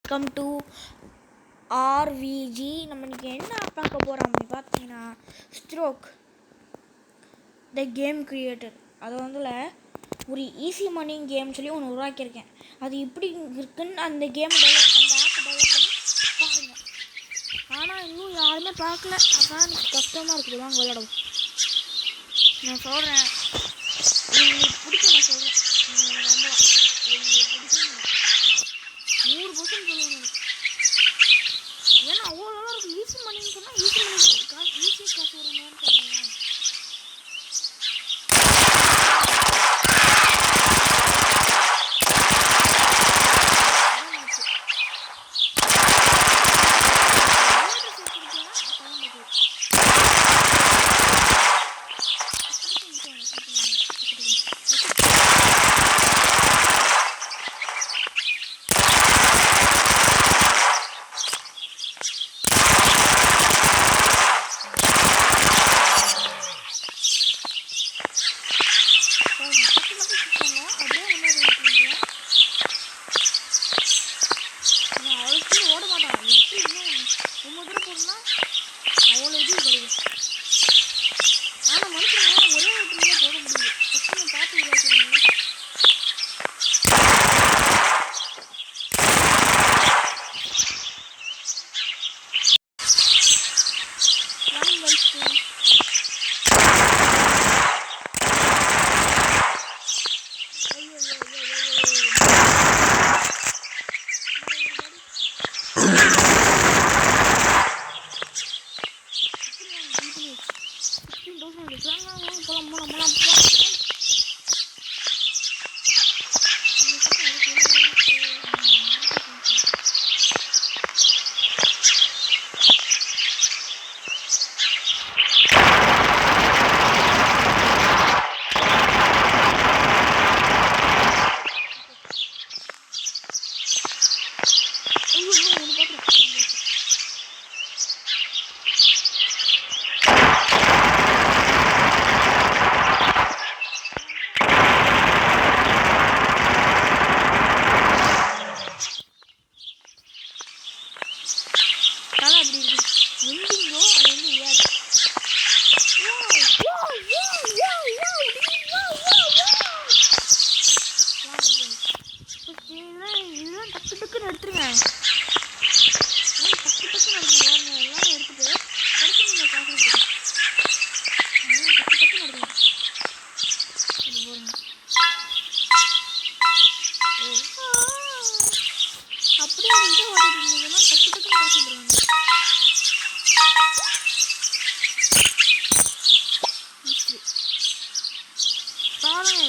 Welcome to ஆர்விஜி. நம்ம இன்றைக்கி என்ன பார்க்க போகிறோம் அப்படின்னு பார்த்தீங்கன்னா, ஸ்ட்ரோக் த கேம் கிரியேட்டர். அது ஒரு ஈஸி மணி கேம் சொல்லி ஒன்று உருவாக்கியிருக்கேன். அது இப்படி இருக்குன்னு அந்த கேம் அந்த ஆப் டெவலப் பண்ணி பாருங்கள். ஆனால் இன்னும் யாருமே பார்க்கல, அதான் எனக்கு கஷ்டமாக இருக்குது. வாங்க விளையாடுவோம். நான் சொல்கிறேன், உங்களுக்கு பிடிக்கும். நான் சொல்கிறேன், நீங்கள் நம்பலாம். உங்களுக்கு பிடிக்கும் 100% சொல்லுவேன். ஏன்னா அவ்வளோ நல்லா இருக்கும். ஈஸி மணின்னு சொன்னால் ஈஸியாக காசு வருங்கன்னு சொல்லுவேன்.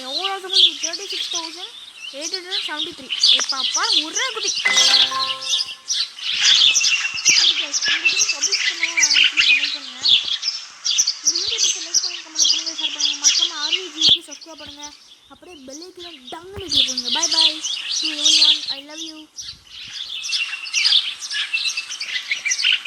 எவ்வளோ 36,873. பாப்பா ஒரே குட்டி பப்ளிஷ் பண்ணுங்க. ஷேர் பண்ணுங்க. மறக்காம ஆர்விஜிக்கு சப்ஸ்கிரைப் பண்ணுங்க. அப்படியே பெல் ஐக்கானை டங்குன்னு கிளிக் பண்ணுங்க. Bye bye to everyone. I love you.